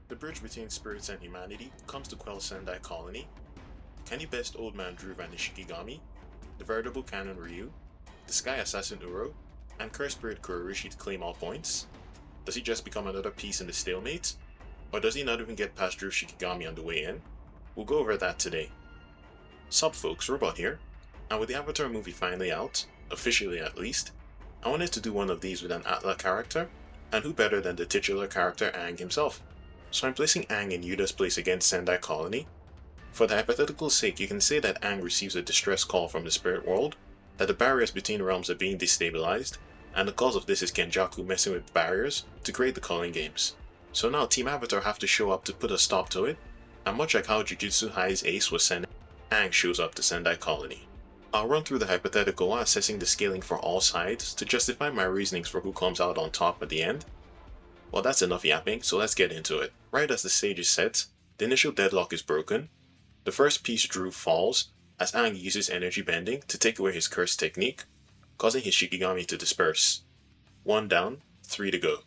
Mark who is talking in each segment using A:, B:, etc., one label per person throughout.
A: The bridge between spirits and humanity comes to quell Sendai colony. Can he best old man Dhruv and the Shikigami, the veritable canon Ryu, the sky assassin Uro, and curse spirit Kurorushi to claim all points? Does he just become another piece in the stalemate? Or does he not even get past Dhruv Shikigami on the way in? We'll go over that today. Sup folks, Robot here, and with the Avatar movie finally out, officially at least, I wanted to do one of these with an Atla character, and who better than the titular character Aang himself? So I'm placing Aang in Yuda's place against Sendai Colony. For the hypothetical sake, you can say that Aang receives a distress call from the spirit world, that the barriers between realms are being destabilized, and the cause of this is Kenjaku messing with barriers to create the culling games. So now Team Avatar have to show up to put a stop to it, and much like how Jujutsu High's ace was Sendai, Aang shows up to Sendai Colony. I'll run through the hypothetical while assessing the scaling for all sides to justify my reasonings for who comes out on top at the end. Well, that's enough yapping, so let's get into it. Right as the stage is set, the initial deadlock is broken. The first piece Dhruv falls, as Aang uses energy bending to take away his curse technique, causing his Shikigami to disperse. 1 down, 3 to go.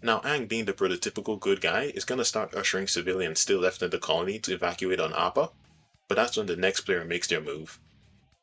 A: Now Aang, being the prototypical good guy, is gonna start ushering civilians still left in the colony to evacuate on Appa, but that's when the next player makes their move.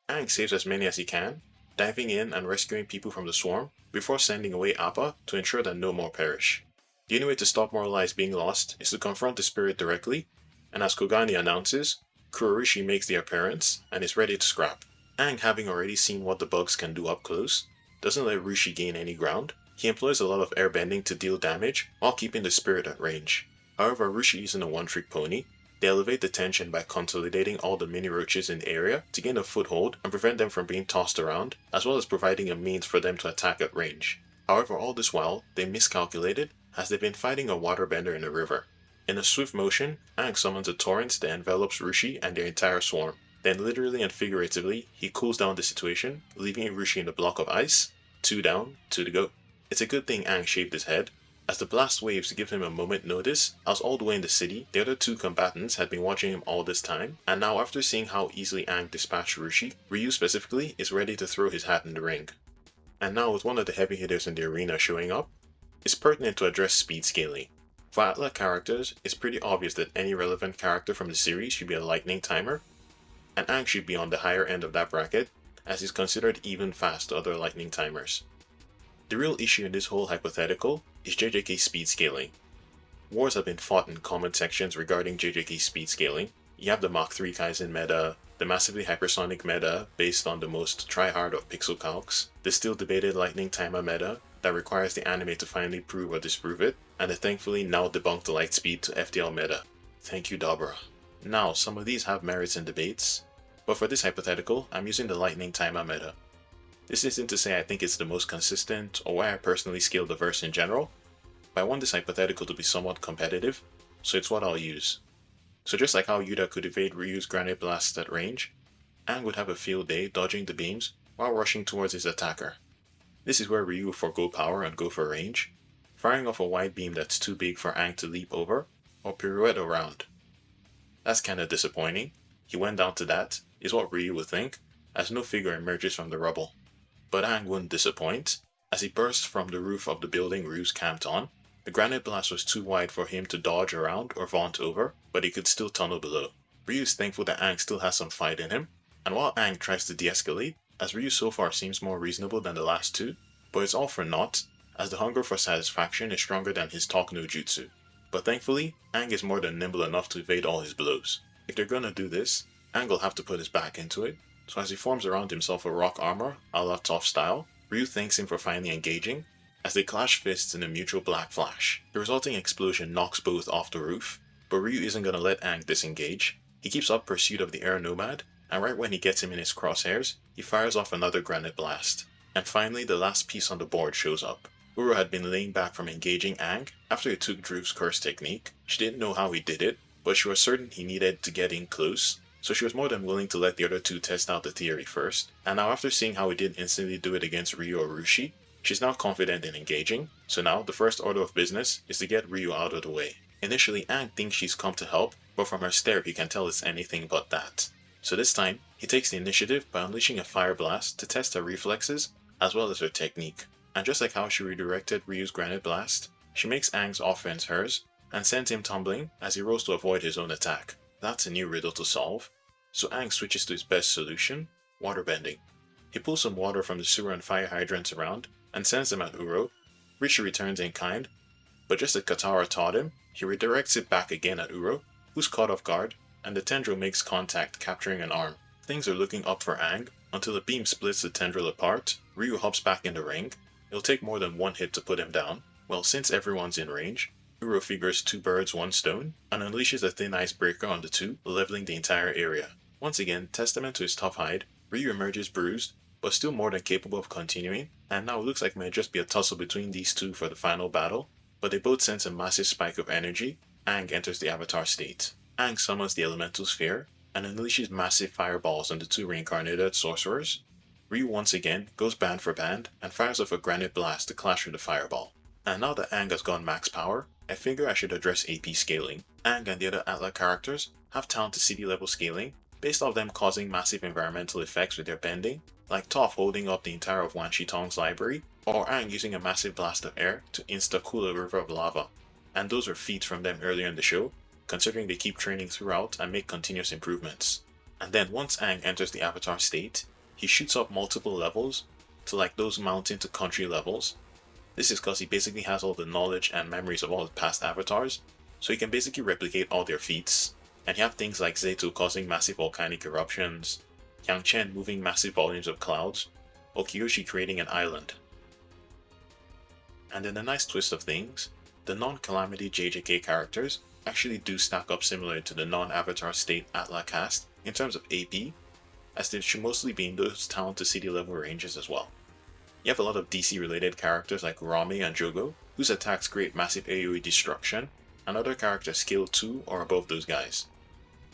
A: Aang saves as many as he can, diving in and rescuing people from the swarm before sending away Appa to ensure that no more perish. The only way to stop more lives being lost is to confront the spirit directly, and as Kogani announces, Kurorushi makes the appearance and is ready to scrap. Aang, having already seen what the bugs can do up close, doesn't let Rushi gain any ground. He employs a lot of airbending to deal damage while keeping the spirit at range. However, Rushi isn't a one-trick pony. They elevate the tension by consolidating all the mini roaches in the area to gain a foothold and prevent them from being tossed around, as well as providing a means for them to attack at range. However, all this while, they miscalculated as they've been fighting a waterbender in a river. In a swift motion, Aang summons a torrent that envelops Rushi and their entire swarm. Then literally and figuratively, he cools down the situation, leaving Rushi in a block of ice. 2 down, 2 to go. It's a good thing Aang shaved his head, as the blast waves give him a moment notice, as all the way in the city, the other two combatants had been watching him all this time, and now after seeing how easily Aang dispatched Rushi, Ryu specifically is ready to throw his hat in the ring. And now with one of the heavy hitters in the arena showing up, it's pertinent to address speed scaling. For Atla characters, it's pretty obvious that any relevant character from the series should be a lightning timer, and Aang should be on the higher end of that bracket, as he's considered even fast to other lightning timers. The real issue in this whole hypothetical is JJK speed scaling. Wars have been fought in comment sections regarding JJK speed scaling. You have the Mach 3 Kaizen meta, the massively hypersonic meta based on the most try-hard of pixel calcs, the still debated lightning timer meta that requires the anime to finally prove or disprove it, and the thankfully now debunked lightspeed to FTL meta. Thank you, Dabra. Now, some of these have merits in debates, but for this hypothetical, I'm using the lightning timer meta. This isn't to say I think it's the most consistent or why I personally scale the verse in general, but I want this hypothetical to be somewhat competitive, so it's what I'll use. So just like how Yuda could evade Ryu's granite blasts at range, Aang would have a field day dodging the beams while rushing towards his attacker. This is where Ryu would forgo power and go for range, firing off a wide beam that's too big for Aang to leap over or pirouette around. That's kinda disappointing. He went down to that, is what Ryu would think, as no figure emerges from the rubble. But Aang wouldn't disappoint, as he burst from the roof of the building Ryu's camped on. The granite blast was too wide for him to dodge around or vaunt over, but he could still tunnel below. Ryu's thankful that Aang still has some fight in him, and while Aang tries to de-escalate, as Ryu so far seems more reasonable than the last two, but it's all for naught, as the hunger for satisfaction is stronger than his talk no jutsu. But thankfully, Aang is more than nimble enough to evade all his blows. If they're gonna do this, Aang will have to put his back into it, so as he forms around himself a rock armor, a la Toph style, Ryu thanks him for finally engaging, as they clash fists in a mutual black flash. The resulting explosion knocks both off the roof, but Ryu isn't gonna let Aang disengage. He keeps up pursuit of the air nomad, and right when he gets him in his crosshairs, he fires off another granite blast. And finally, the last piece on the board shows up. Uro had been laying back from engaging Aang after he took Dhruv's curse technique. She didn't know how he did it, but she was certain he needed to get in close, so she was more than willing to let the other two test out the theory first. And now after seeing how he didn't instantly do it against Ryu or Rushi, she's now confident in engaging, so now the first order of business is to get Ryu out of the way. Initially, Aang thinks she's come to help, but from her stare he can tell it's anything but that. So this time, he takes the initiative by unleashing a fire blast to test her reflexes, as well as her technique. And just like how she redirected Ryu's granite blast, she makes Aang's offense hers, and sends him tumbling as he rolls to avoid his own attack. That's a new riddle to solve. So Aang switches to his best solution, waterbending. He pulls some water from the sewer and fire hydrants around and sends them at Uro. Rushi returns in kind, but just as Katara taught him, he redirects it back again at Uro, who's caught off guard, and the tendril makes contact, capturing an arm. Things are looking up for Aang until a beam splits the tendril apart. Ryu hops back in the ring. It'll take more than one hit to put him down. Well, since everyone's in range, Uro figures 2 birds, 1 stone, and unleashes a thin icebreaker on the two, leveling the entire area. Once again, testament to his tough hide, Ryu emerges bruised, but still more than capable of continuing, and now it looks like it may just be a tussle between these two for the final battle, but they both sense a massive spike of energy. Aang enters the Avatar state. Aang summons the Elemental Sphere, and unleashes massive fireballs on the 2 reincarnated sorcerers. Ryu once again goes band for band, and fires off a granite blast to clash with the fireball. And now that Aang has gone max power, I figure I should address AP scaling. Aang and the other Atla characters have town to city level scaling, based off them causing massive environmental effects with their bending, like Toph holding up the entire of Wan Shi Tong's library, or Aang using a massive blast of air to insta-cool a river of lava. And those are feats from them earlier in the show, considering they keep training throughout and make continuous improvements. And then once Aang enters the Avatar state, he shoots up multiple levels to like those mountain to country levels. This is because he basically has all the knowledge and memories of all the past avatars, so he can basically replicate all their feats. And you have things like Zeto causing massive volcanic eruptions, Yang Chen moving massive volumes of clouds, or Kyoshi creating an island. And in a nice twist of things, the non-Calamity JJK characters actually do stack up similar to the non-Avatar state Atla cast in terms of AP, as they should mostly be in those town to city level ranges as well. You have a lot of DC related characters like Rami and Jogo, whose attacks create massive AoE destruction, and other characters scale 2 or above those guys.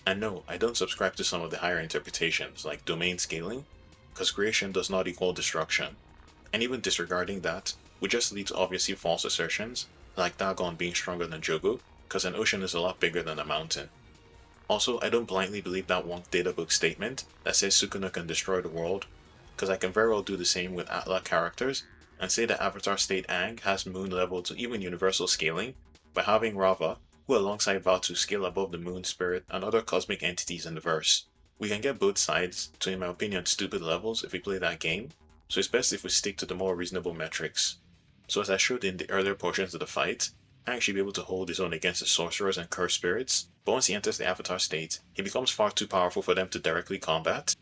A: And no, I don't subscribe to some of the higher interpretations like domain scaling, because creation does not equal destruction, and even disregarding that would just lead to obviously false assertions, like Dagon being stronger than Jogo, because an ocean is a lot bigger than a mountain. Also, I don't blindly believe that wonk databook statement that says Sukuna can destroy the world, because I can very well do the same with Atla characters, and say that Avatar State Aang has moon level to even universal scaling, by having Rava, who alongside Vatu scale above the moon spirit and other cosmic entities in the verse. We can get both sides to, in my opinion, stupid levels if we play that game, so it's best if we stick to the more reasonable metrics. So as I showed in the earlier portions of the fight, Aang should be able to hold his own against the sorcerers and cursed spirits, but once he enters the Avatar state, he becomes far too powerful for them to directly combat,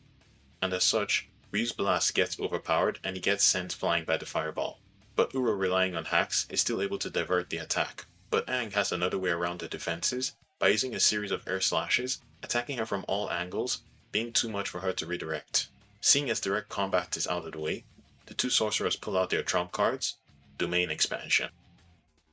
A: and as such, Ryu's blast gets overpowered and he gets sent flying by the fireball. But Uro, relying on hacks, is still able to divert the attack. But Aang has another way around the defenses, by using a series of air slashes, attacking her from all angles, being too much for her to redirect. Seeing as direct combat is out of the way, the 2 sorcerers pull out their trump cards, Domain Expansion.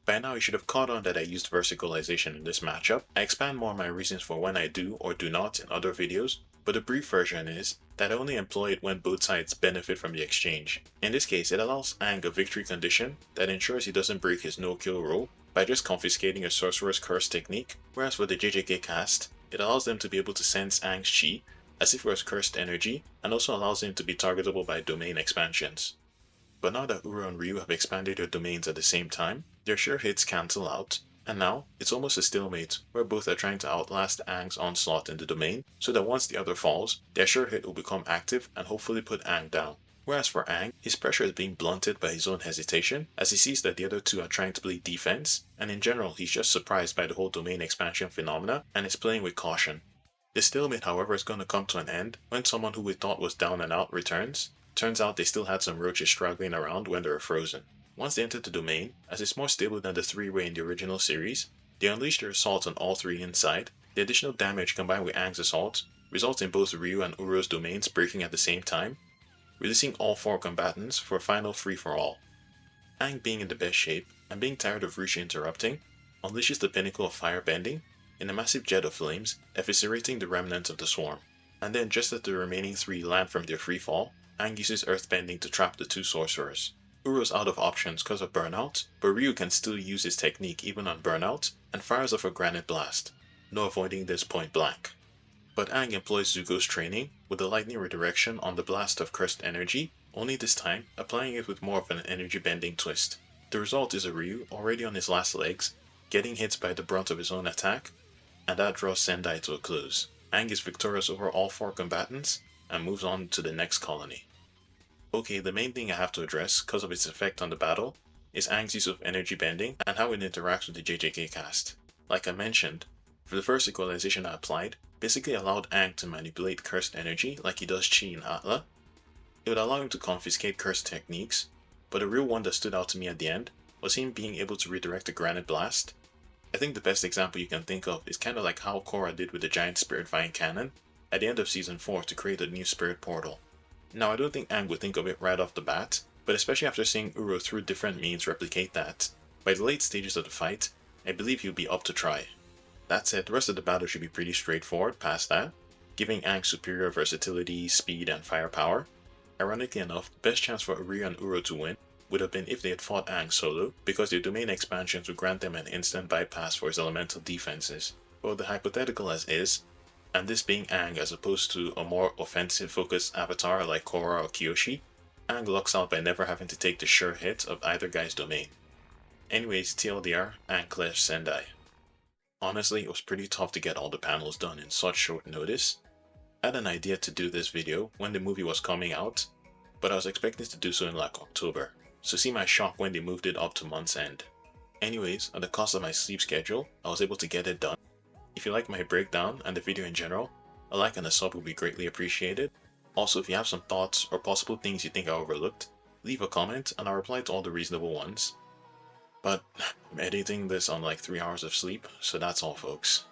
A: By now you should have caught on that I used versicalization in this matchup. I expand more on my reasons for when I do or do not in other videos, but the brief version is that I only employ it when both sides benefit from the exchange. In this case, it allows Aang a victory condition that ensures he doesn't break his no-kill rule by just confiscating a sorcerer's curse technique, whereas for the JJK cast, it allows them to be able to sense Aang's chi as if it was cursed energy, and also allows him to be targetable by domain expansions. But now that Uro and Ryu have expanded their domains at the same time, their sure hits cancel out, and now it's almost a stalemate where both are trying to outlast Aang's onslaught in the domain, so that once the other falls, their sure hit will become active and hopefully put Aang down. Whereas for Aang, his pressure is being blunted by his own hesitation, as he sees that the other 2 are trying to play defense, and in general he's just surprised by the whole domain expansion phenomena and is playing with caution. The stalemate, however, is going to come to an end when someone who we thought was down and out returns. Turns out they still had some roaches struggling around when they were frozen. Once they enter the domain, as it's more stable than the 3-way in the original series, they unleash their assaults on all 3 inside. The additional damage combined with Aang's assault results in both Ryu and Uro's domains breaking at the same time, releasing all 4 combatants for a final free-for-all. Aang, being in the best shape and being tired of Rushi interrupting, unleashes the pinnacle of firebending in a massive jet of flames, eviscerating the remnants of the swarm. And then just as the remaining 3 land from their free fall, Aang uses earthbending to trap the 2 sorcerers. Uro's out of options because of burnout, but Ryu can still use his technique even on burnout, and fires off a granite blast. No avoiding this point blank. But Aang employs Zuko's training with a lightning redirection on the blast of cursed energy, only this time applying it with more of an energy bending twist. The result is a Ryu already on his last legs, getting hit by the brunt of his own attack, and that draws Sendai to a close. Aang is victorious over all 4 combatants and moves on to the next colony. Okay, the main thing I have to address, because of its effect on the battle, is Aang's use of energy bending and how it interacts with the JJK cast. Like I mentioned, for the first equalization I applied, basically allowed Aang to manipulate cursed energy like he does Chi in Atla. It would allow him to confiscate cursed techniques, but the real one that stood out to me at the end was him being able to redirect a granite blast. I think the best example you can think of is kinda like how Korra did with the giant spirit vine cannon at the end of season 4 to create a new spirit portal. Now I don't think Aang would think of it right off the bat, but especially after seeing Uro through different means replicate that, by the late stages of the fight, I believe he'll be up to try. That said, the rest of the battle should be pretty straightforward past that, giving Aang superior versatility, speed, and firepower. Ironically enough, the best chance for Ryu and Uro to win would have been if they had fought Aang solo, because their domain expansions would grant them an instant bypass for his elemental defenses. But the hypothetical as is, and this being Aang as opposed to a more offensive focused avatar like Korra or Kyoshi, Aang lucks out by never having to take the sure hit of either guy's domain. Anyways, TLDR, Aang clashed Sendai. Honestly, it was pretty tough to get all the panels done in such short notice. I had an idea to do this video when the movie was coming out, but I was expecting to do so in like October, so see my shock when they moved it up to month's end. Anyways, at the cost of my sleep schedule, I was able to get it done. If you like my breakdown and the video in general, a like and a sub would be greatly appreciated. Also, if you have some thoughts or possible things you think I overlooked, leave a comment and I'll reply to all the reasonable ones. But I'm editing this on like 3 hours of sleep, so that's all folks.